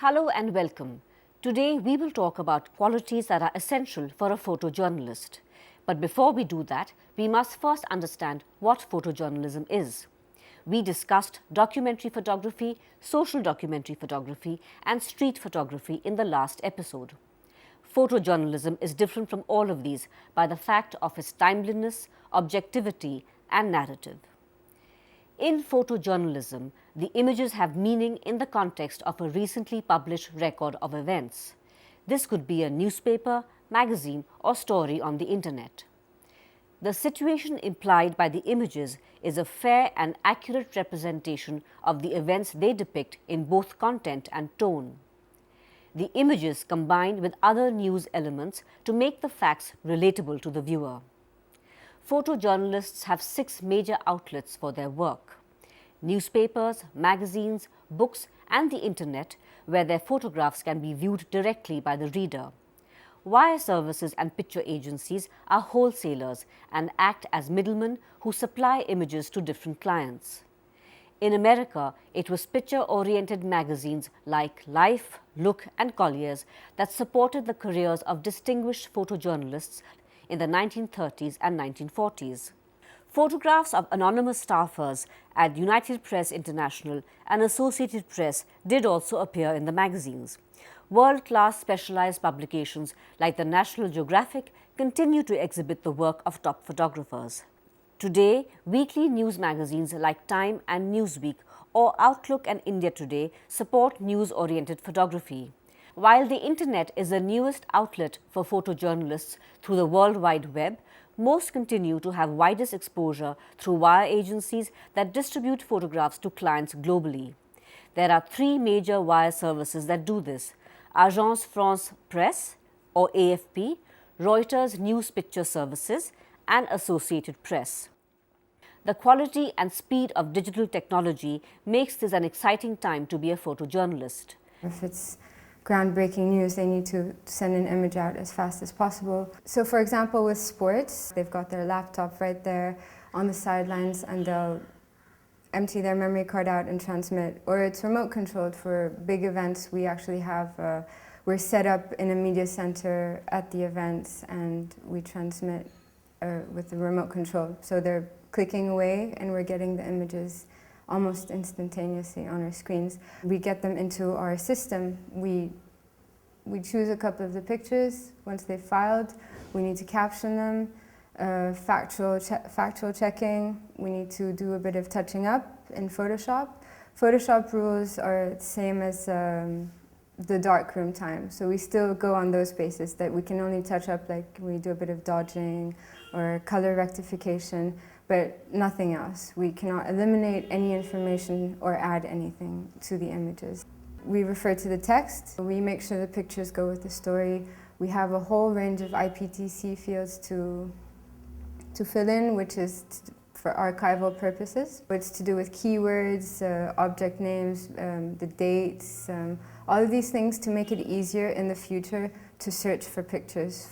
Hello and welcome. Today we will talk about qualities that are essential for a photojournalist. But before we do that, we must first understand what photojournalism is. We discussed documentary photography, social documentary photography, and street photography in the last episode. Photojournalism is different from all of these by the fact of its timeliness, objectivity, and narrative. In photojournalism, the images have meaning in the context of a recently published record of events. This could be a newspaper, magazine, or story on the internet. The situation implied by the images is a fair and accurate representation of the events they depict in both content and tone. The images combine with other news elements to make the facts relatable to the viewer. Photojournalists have 6 major outlets for their work: newspapers, magazines, books, and the internet, where their photographs can be viewed directly by the reader. Wire services and picture agencies are wholesalers and act as middlemen who supply images to different clients. In America, it was picture-oriented magazines like Life, Look, and Collier's that supported the careers of distinguished photojournalists in the 1930s and 1940s. Photographs of anonymous staffers at United Press International and Associated Press did also appear in the magazines. World-class specialized publications like the National Geographic continue to exhibit the work of top photographers. Today, weekly news magazines like Time and Newsweek or Outlook and India Today support news-oriented photography. While the internet is the newest outlet for photojournalists through the World Wide Web, most continue to have widest exposure through wire agencies that distribute photographs to clients globally. There are 3 major wire services that do this: Agence France Presse or AFP, Reuters News Picture Services, and Associated Press. The quality and speed of digital technology makes this an exciting time to be a photojournalist. If it's groundbreaking news, they need to send an image out as fast as possible. So for example, with sports, they've got their laptop right there on the sidelines and they'll empty their memory card out and transmit. Or it's remote controlled for big events. We actually have, we're set up in a media center at the events and we transmit with the remote control. So they're clicking away and we're getting the images almost instantaneously on our screens. We get them into our system. We choose a couple of the pictures. Once they've filed, we need to caption them, factual checking. We need to do a bit of touching up in Photoshop. Photoshop rules are the same as the darkroom time. So we still go on those bases that we can only touch up, like we do a bit of dodging or color rectification, but nothing else. We cannot eliminate any information or add anything to the images. We refer to the text. We make sure the pictures go with the story. We have a whole range of IPTC fields to fill in, which is for archival purposes. It's to do with keywords, object names, the dates, all of these things to make it easier in the future to search for pictures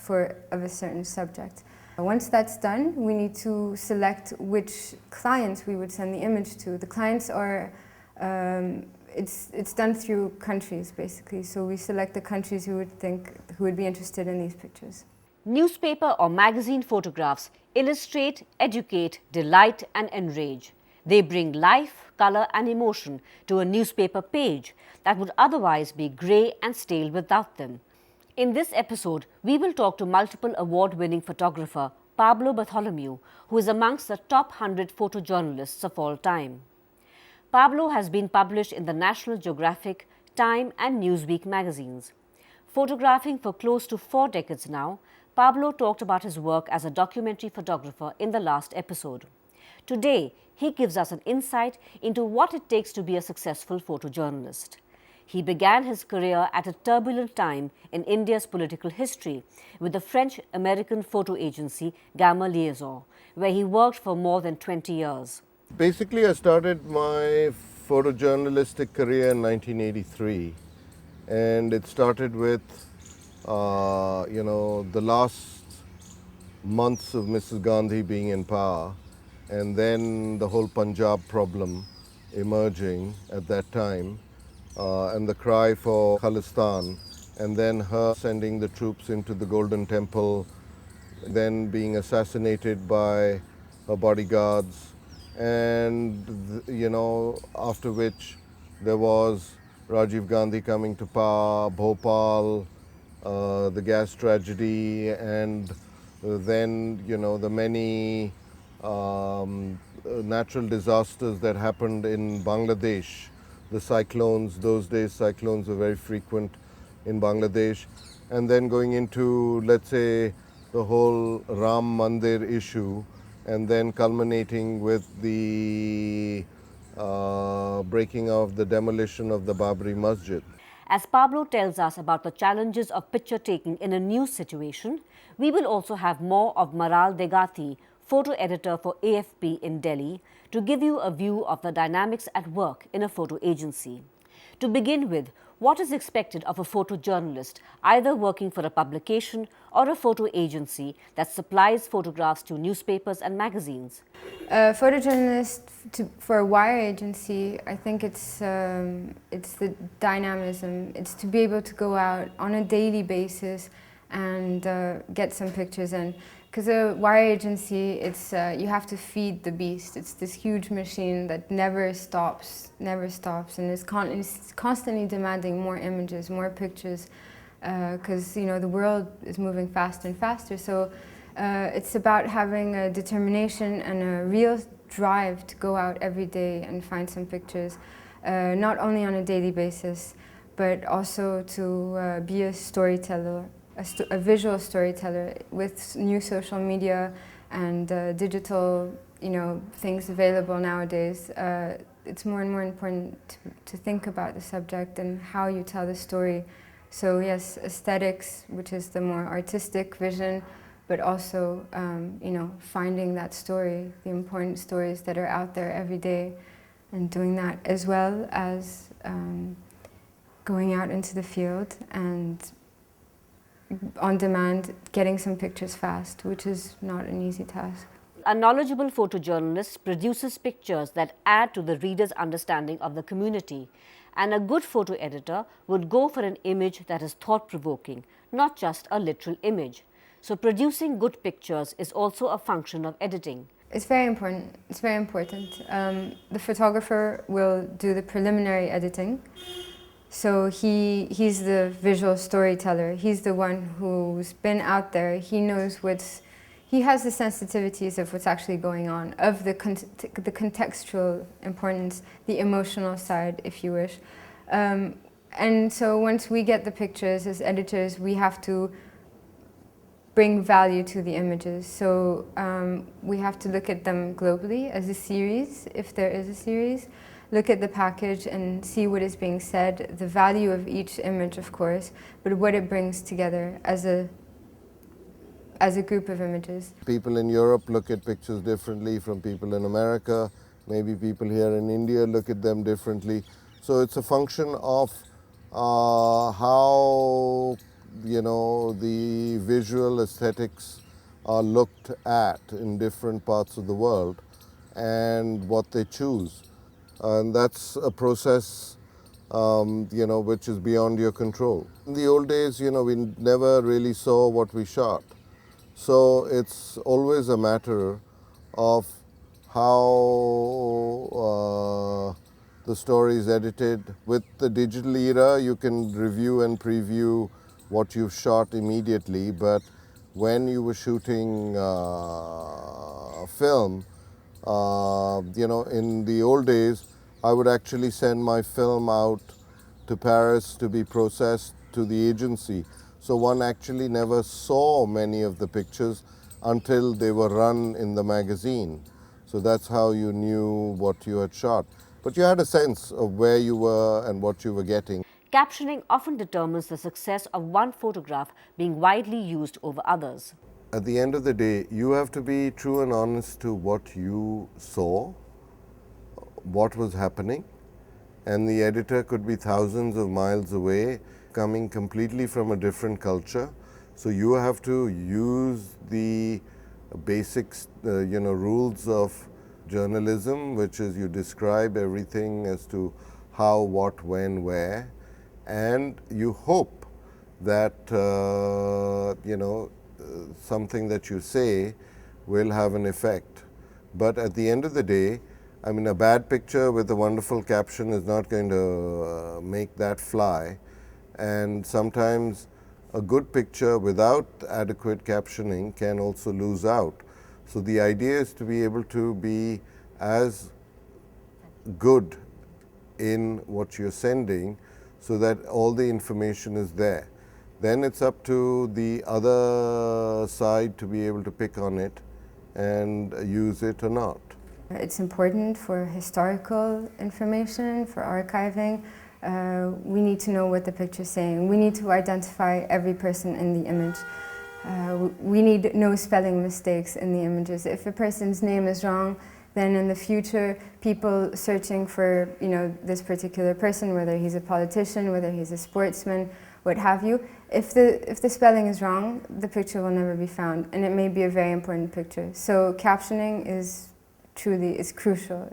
of a certain subject. Once that's done, we need to select which clients we would send the image to. The clients are, it's done through countries basically, so we select the countries who would be interested in these pictures. Newspaper or magazine photographs illustrate, educate, delight, and enrage. They bring life, color, and emotion to a newspaper page that would otherwise be grey and stale without them. In this episode, we will talk to multiple award-winning photographer Pablo Bartholomew, who is amongst the top 100 photojournalists of all time. Pablo has been published in the National Geographic, Time, and Newsweek magazines. Photographing for close to 4 decades now, Pablo talked about his work as a documentary photographer in the last episode. Today, he gives us an insight into what it takes to be a successful photojournalist. He began his career at a turbulent time in India's political history with the French-American photo agency Gamma Liaison, where he worked for more than 20 years. Basically, I started my photojournalistic career in 1983, and it started with, the last months of Mrs. Gandhi being in power, and then the whole Punjab problem emerging at that time. and the cry for Khalistan, and then her sending the troops into the Golden Temple, then being assassinated by her bodyguards, and after which there was Rajiv Gandhi coming to power, Bhopal, the gas tragedy, and then the many natural disasters that happened in Bangladesh. The cyclones, those days cyclones were very frequent in Bangladesh, and then going into, let's say, the whole Ram Mandir issue, and then culminating with the breaking of the demolition of the Babri Masjid. As Pablo tells us about the challenges of picture taking in a new situation, we will also have more of Maral Degati, photo editor for AFP in Delhi, to give you a view of the dynamics at work in a photo agency. To begin with, what is expected of a photojournalist, either working for a publication or a photo agency that supplies photographs to newspapers and magazines? A photojournalist for a wire agency, I think it's the dynamism. It's to be able to go out on a daily basis and get some pictures in. Because a wire agency, you have to feed the beast. It's this huge machine that never stops, and is constantly demanding more images, more pictures, because the world is moving faster and faster. So it's about having a determination and a real drive to go out every day and find some pictures, not only on a daily basis, but also to be a storyteller. A visual storyteller. With new social media and digital, things available nowadays. It's more and more important to think about the subject and how you tell the story. So yes, aesthetics, which is the more artistic vision, but also finding that story, the important stories that are out there every day, and doing that as well as going out into the field and on demand, getting some pictures fast, which is not an easy task. A knowledgeable photojournalist produces pictures that add to the reader's understanding of the community, and a good photo editor would go for an image that is thought-provoking, not just a literal image. So producing good pictures is also a function of editing. It's very important. It's very important. The photographer will do the preliminary editing. So he's the visual storyteller. He's the one who's been out there. He knows he has the sensitivities of what's actually going on, of the contextual importance, the emotional side, if you wish. And so once we get the pictures as editors, we have to bring value to the images. So we have to look at them globally as a series, if there is a series. Look at the package and see what is being said, the value of each image, of course, but what it brings together as a group of images. People in Europe look at pictures differently from people in America. Maybe people here in India look at them differently. So it's a function of how the visual aesthetics are looked at in different parts of the world and what they choose. And that's a process, which is beyond your control. In the old days, we never really saw what we shot. So it's always a matter of how the story is edited. With the digital era, you can review and preview what you've shot immediately, but when you were shooting film, in the old days, I would actually send my film out to Paris to be processed to the agency. So one actually never saw many of the pictures until they were run in the magazine. So that's how you knew what you had shot. But you had a sense of where you were and what you were getting. Captioning often determines the success of one photograph being widely used over others. At the end of the day, you have to be true and honest to what you saw, what was happening, and the editor could be thousands of miles away, coming completely from a different culture. So you have to use the basics, rules of journalism, which is you describe everything as to how, what, when, where, and you hope that something that you say will have an effect. But at the end of the day, I mean, a bad picture with a wonderful caption is not going to make that fly, and sometimes a good picture without adequate captioning can also lose out. So the idea is to be able to be as good in what you're sending so that all the information is there. Then it's up to the other side to be able to pick on it and use it or not. It's important for historical information, for archiving. We need to know what the picture's saying. We need to identify every person in the image. We need no spelling mistakes in the images. If a person's name is wrong, then in the future, people searching for this particular person, whether he's a politician, whether he's a sportsman, what have you, if the spelling is wrong, the picture will never be found, and it may be a very important picture. So captioning is crucial.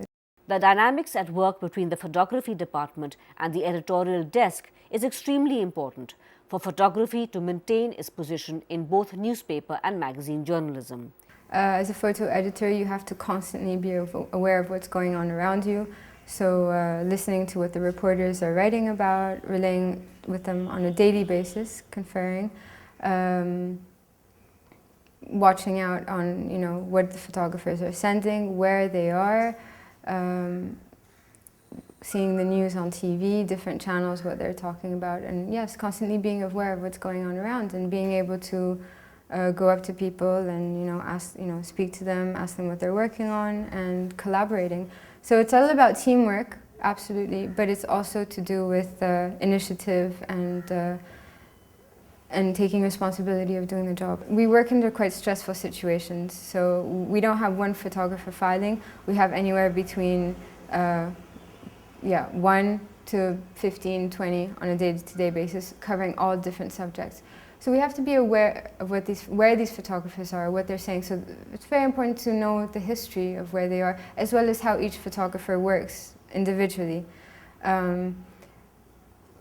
The dynamics at work between the photography department and the editorial desk is extremely important for photography to maintain its position in both newspaper and magazine journalism. As a photo editor, you have to constantly be aware of what's going on around you. So listening to what the reporters are writing about, relaying with them on a daily basis, conferring, watching out on what the photographers are sending, where they are, seeing the news on TV, different channels, what they're talking about, and yes, constantly being aware of what's going on around and being able to go up to people and ask, speak to them, ask them what they're working on, and collaborating. So it's all about teamwork, absolutely, but it's also to do with initiative and taking responsibility of doing the job. We work under quite stressful situations, so we don't have one photographer filing. We have anywhere between 1 to 15, 20 on a day-to-day basis, covering all different subjects. So we have to be aware of where these photographers are, what they're saying. So it's very important to know the history of where they are, as well as how each photographer works individually.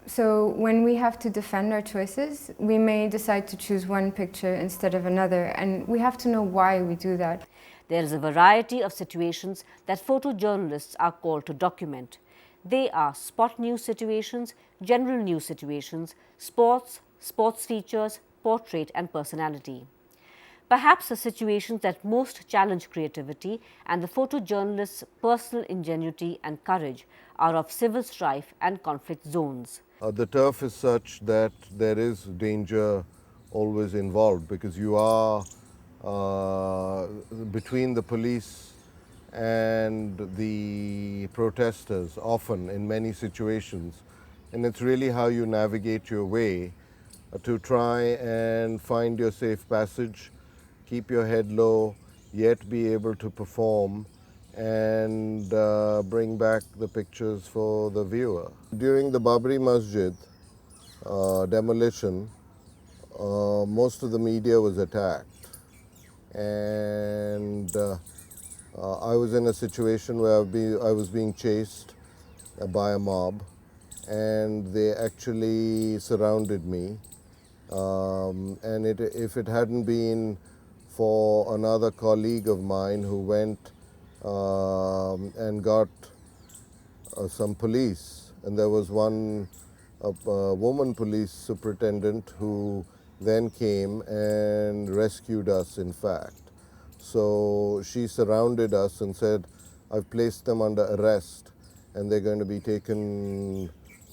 So when we have to defend our choices, we may decide to choose one picture instead of another, and we have to know why we do that. There is a variety of situations that photojournalists are called to document. They are spot news situations, general news situations, sports features, portrait and personality. Perhaps the situations that most challenge creativity and the photojournalist's personal ingenuity and courage are of civil strife and conflict zones. The turf is such that there is danger always involved because you are between the police and the protesters often in many situations, and it's really how you navigate your way to try and find your safe passage, keep your head low, yet be able to perform and bring back the pictures for the viewer. During the Babri Masjid demolition, most of the media was attacked, and I was in a situation where I was being chased by a mob, and they actually surrounded me. And if it hadn't been for another colleague of mine who went and got some police, and there was one woman police superintendent who then came and rescued us, in fact. So she surrounded us and said, I've placed them under arrest and they're going to be taken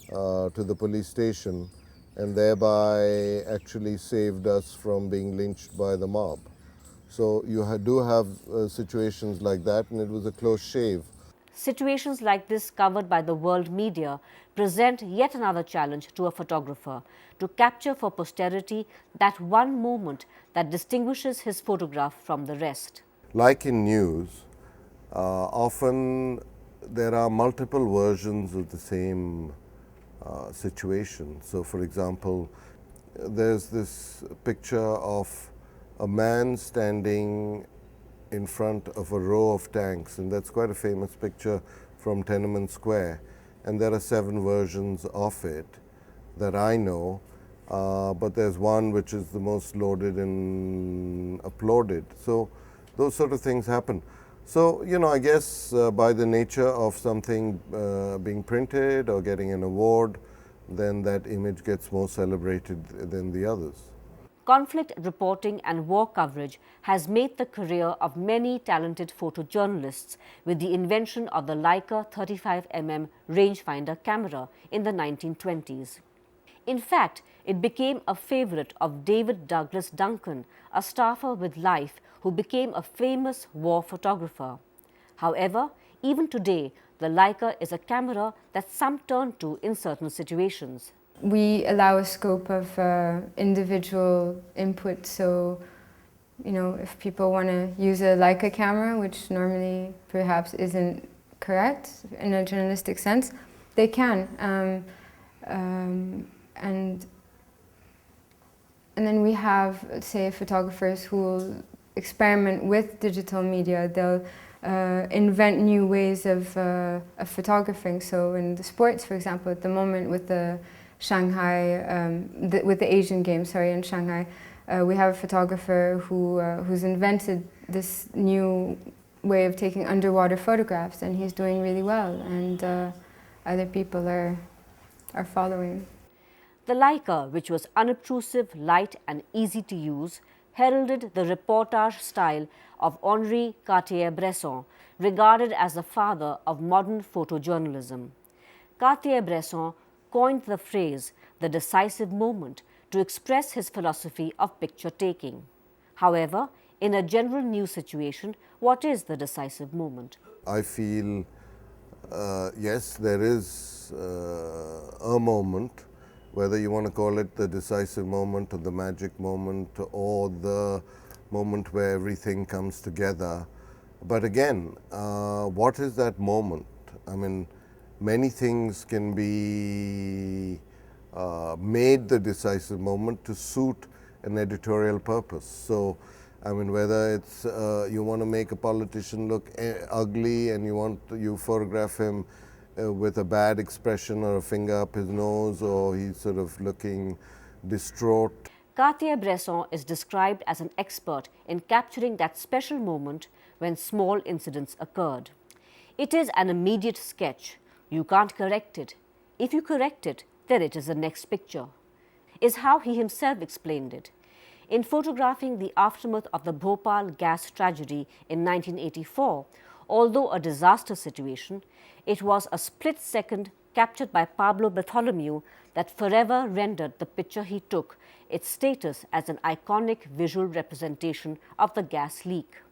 to the police station, and thereby actually saved us from being lynched by the mob. So you do have situations like that, and it was a close shave. Situations like this covered by the world media present yet another challenge to a photographer to capture for posterity that one moment that distinguishes his photograph from the rest. Like in news, often there are multiple versions of the same situation. So for example, there's this picture of a man standing in front of a row of tanks, and that's quite a famous picture from Tiananmen Square. and there are 7 versions of it that I know, but there's one which is the most loaded and uploaded. So those sort of things happen. So, I guess by the nature of something being printed or getting an award, then that image gets more celebrated than the others. Conflict reporting and war coverage has made the career of many talented photojournalists with the invention of the Leica 35mm rangefinder camera in the 1920s. In fact, it became a favorite of David Douglas Duncan, a staffer with Life who became a famous war photographer. However, even today, the Leica is a camera that some turn to in certain situations. We allow a scope of individual input, so if people want to use a Leica camera, which normally perhaps isn't correct in a journalistic sense, they can. And then we have, say, photographers who will experiment with digital media. They'll invent new ways of photographing. So in the sports, for example, at the moment with the with the Asian Games, in Shanghai, we have a photographer who's invented this new way of taking underwater photographs, and he's doing really well, and other people are following. The Leica, which was unobtrusive, light and easy to use, heralded the reportage style of Henri Cartier-Bresson, regarded as the father of modern photojournalism. Cartier-Bresson coined the phrase the decisive moment to express his philosophy of picture taking. However, in a general news situation, what is the decisive moment? I feel, yes, there is a moment, whether you want to call it the decisive moment or the magic moment or the moment where everything comes together. But again, what is that moment? I mean, many things can be made the decisive moment to suit an editorial purpose. So, I mean, whether it's you want to make a politician look ugly and you photograph him with a bad expression or a finger up his nose, or he's sort of looking distraught. Cartier-Bresson is described as an expert in capturing that special moment when small incidents occurred. It is an immediate sketch. You can't correct it. If you correct it, then it is the next picture, is how he himself explained it. In photographing the aftermath of the Bhopal gas tragedy in 1984, although a disaster situation, it was a split second captured by Pablo Bartholomew that forever rendered the picture he took its status as an iconic visual representation of the gas leak.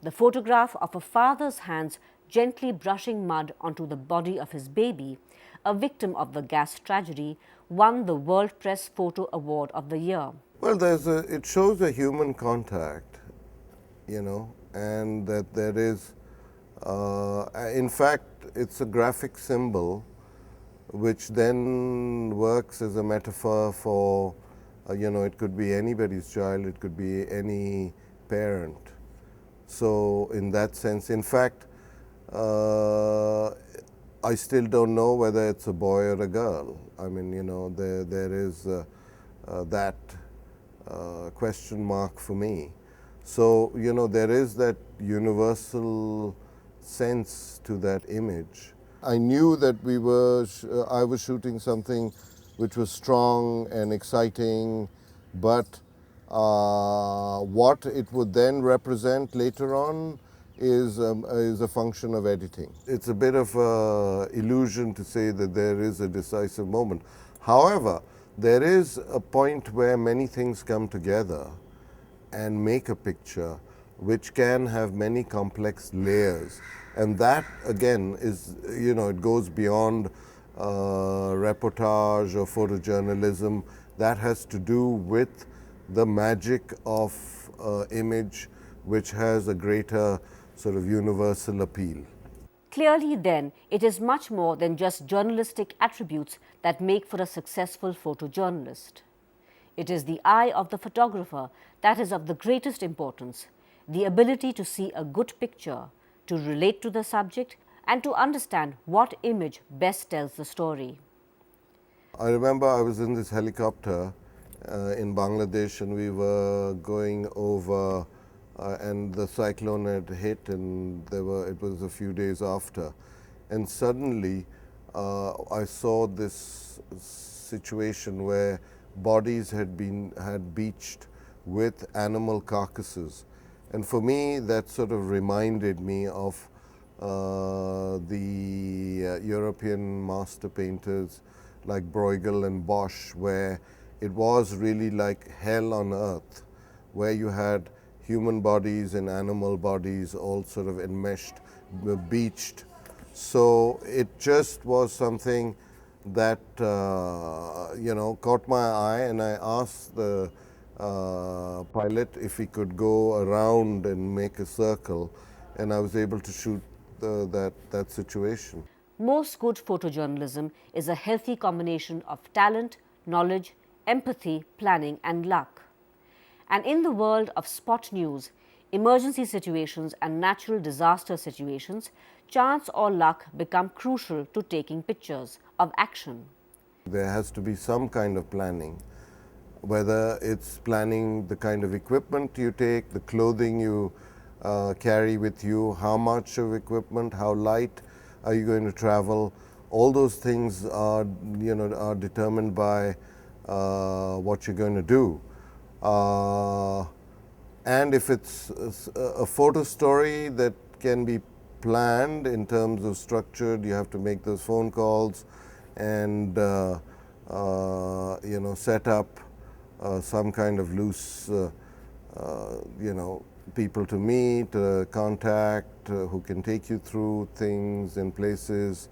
The photograph of a father's hands gently brushing mud onto the body of his baby, a victim of the gas tragedy, won the World Press Photo Award of the Year. Well, it shows a human contact, and that there is, in fact, it's a graphic symbol which then works as a metaphor for, it could be anybody's child, it could be any parent. So in that sense, in fact, I still don't know whether it's a boy or a girl. I mean, there is that question mark for me. So, there is that universal sense to that image. I knew that I was shooting something which was strong and exciting, but what it would then represent later on is a function of editing. It's a bit of an illusion to say that there is a decisive moment. However, there is a point where many things come together and make a picture which can have many complex layers. And that, again, is, it goes beyond reportage or photojournalism. That has to do with the magic of image, which has a greater sort of universal appeal. Clearly, then, it is much more than just journalistic attributes that make for a successful photojournalist. It is the eye of the photographer that is of the greatest importance, the ability to see a good picture, to relate to the subject, and to understand what image best tells the story. I remember I was in this helicopter in Bangladesh, and we were going over and the cyclone had hit, and it was a few days after, and suddenly I saw this situation where bodies had beached with animal carcasses, and for me that sort of reminded me of the European master painters like Bruegel and Bosch, where it was really like hell on earth, where you had human bodies and animal bodies all sort of enmeshed, beached. So it just was something that caught my eye, and I asked the pilot if he could go around and make a circle, and I was able to shoot that situation. Most good photojournalism is a healthy combination of talent, knowledge, empathy, planning, and luck. And in the world of spot news, emergency situations, and natural disaster situations, chance or luck become crucial to taking pictures of action. There has to be some kind of planning, whether it's planning the kind of equipment you take, the clothing you carry with you, how much of equipment, how light are you going to travel. All those things are determined by what you're going to do. And if it's a photo story that can be planned in terms of structured, you have to make those phone calls and set up some kind of loose people to meet, contact, who can take you through things and places,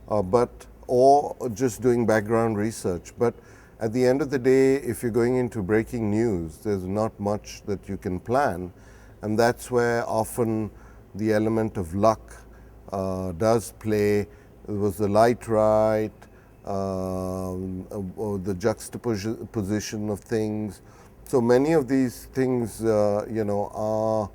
or just doing background research. But at the end of the day, if you're going into breaking news, there's not much that you can plan, and that's where often the element of luck does play. Was the light right, or the juxtaposition of things. So many of these things, are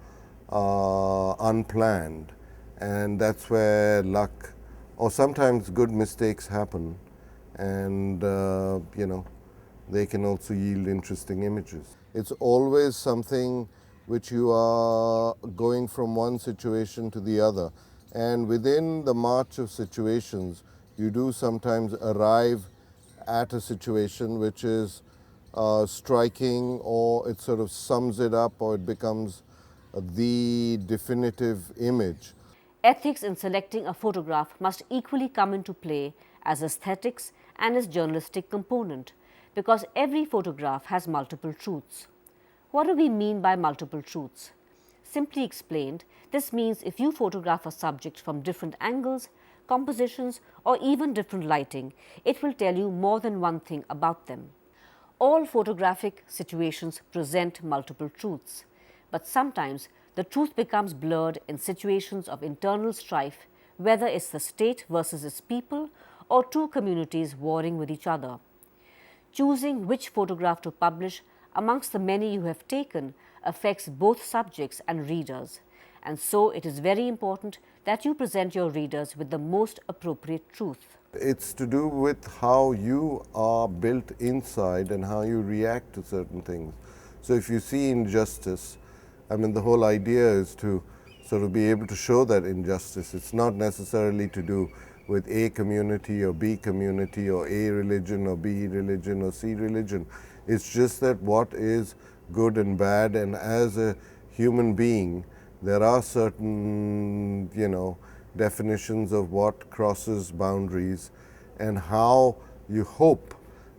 unplanned, and that's where luck, or sometimes good mistakes happen, and they can also yield interesting images. It's always something which you are going from one situation to the other, and within the march of situations, you do sometimes arrive at a situation which is striking, or it sort of sums it up, or it becomes the definitive image. Ethics in selecting a photograph must equally come into play as aesthetics and its journalistic component, because every photograph has multiple truths. What do we mean by multiple truths? Simply explained, this means if you photograph a subject from different angles, compositions, or even different lighting, it will tell you more than one thing about them. All photographic situations present multiple truths, but sometimes the truth becomes blurred in situations of internal strife, whether it's the state versus its people or two communities warring with each other. Choosing which photograph to publish amongst the many you have taken affects both subjects and readers, and so it is very important that you present your readers with the most appropriate truth. It's to do with how you are built inside and how you react to certain things. So if you see injustice, the whole idea is to sort of be able to show that injustice. It's not necessarily to do with A community or B community, or A religion or B religion or C religion. It's just that what is good and bad, and as a human being, there are certain, definitions of what crosses boundaries, and how you hope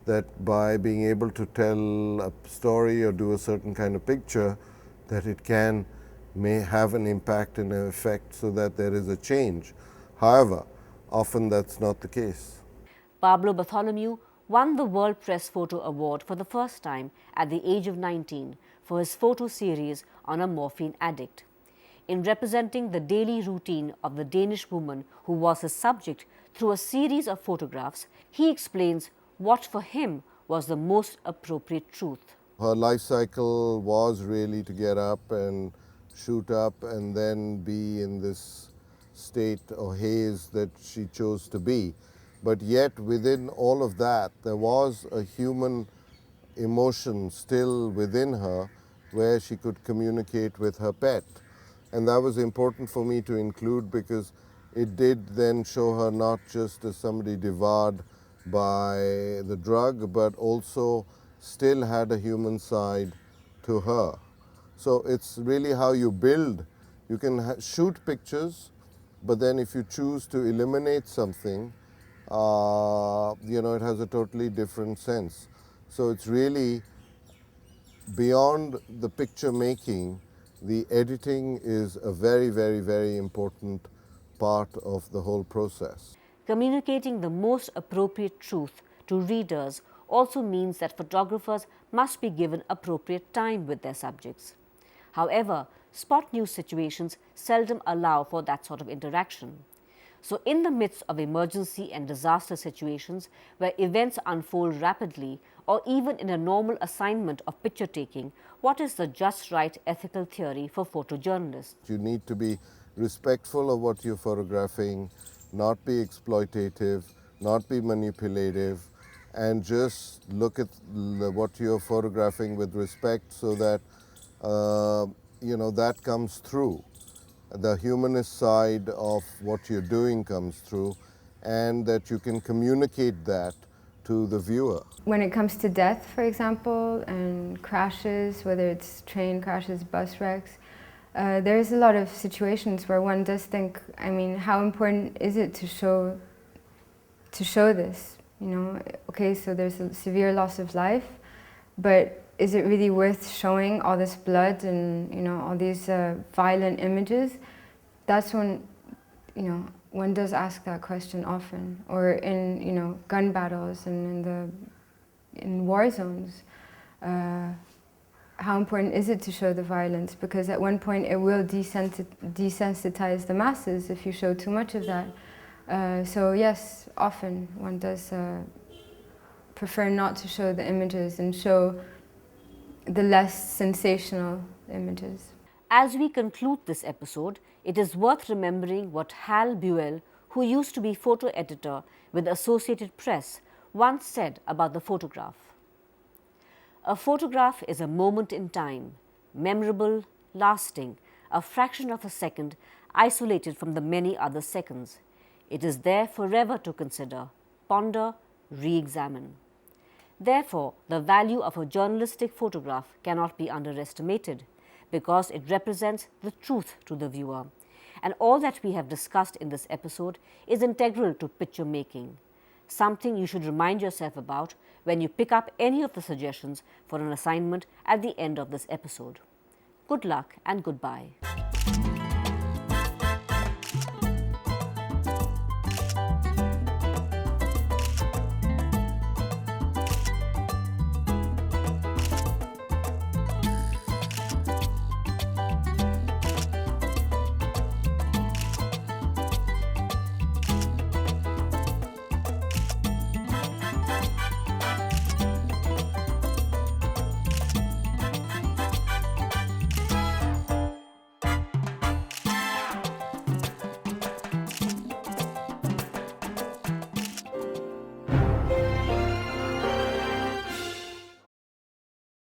that by being able to tell a story or do a certain kind of picture, that it may have an impact and an effect, so that there is a change. However, often that's not the case. Pablo Bartholomew won the World Press Photo Award for the first time at the age of 19 for his photo series on a morphine addict. In representing the daily routine of the Danish woman who was his subject through a series of photographs, he explains what for him was the most appropriate truth. Her life cycle was really to get up and shoot up and then be in this state or haze that she chose to be. But yet within all of that, there was a human emotion still within her where she could communicate with her pet. And that was important for me to include because it did then show her not just as somebody devoured by the drug, but also still had a human side to her. So it's really how you build. You can shoot pictures, but then if you choose to eliminate something, it has a totally different sense. So it's really beyond the picture making, the editing is a very, very, very important part of the whole process. Communicating the most appropriate truth to readers also means that photographers must be given appropriate time with their subjects. However, spot news situations seldom allow for that sort of interaction. So in the midst of emergency and disaster situations where events unfold rapidly, or even in a normal assignment of picture taking, what is the just right ethical theory for photojournalists? You need to be respectful of what you're photographing, not be exploitative, not be manipulative, and just look at what you're photographing with respect so that that comes through. The humanist side of what you're doing comes through, and that you can communicate that to the viewer. When it comes to death, for example, and crashes, whether it's train crashes, bus wrecks, there's a lot of situations where one does think, I mean, how important is it to show this? Okay, so there's a severe loss of life, but is it really worth showing all this blood and all these violent images? That's when one does ask that question often, or in gun battles and in war zones. How important is it to show the violence? Because at one point it will desensitize the masses if you show too much of that. So yes, often one does prefer not to show the images and show the less sensational images. As we conclude this episode, it is worth remembering what Hal Buell, who used to be photo editor with the Associated Press, once said about the photograph. A photograph is a moment in time, memorable, lasting, a fraction of a second, isolated from the many other seconds. It is there forever to consider, ponder, re-examine. Therefore, the value of a journalistic photograph cannot be underestimated because it represents the truth to the viewer. And all that we have discussed in this episode is integral to picture making, something you should remind yourself about when you pick up any of the suggestions for an assignment at the end of this episode. Good luck and goodbye.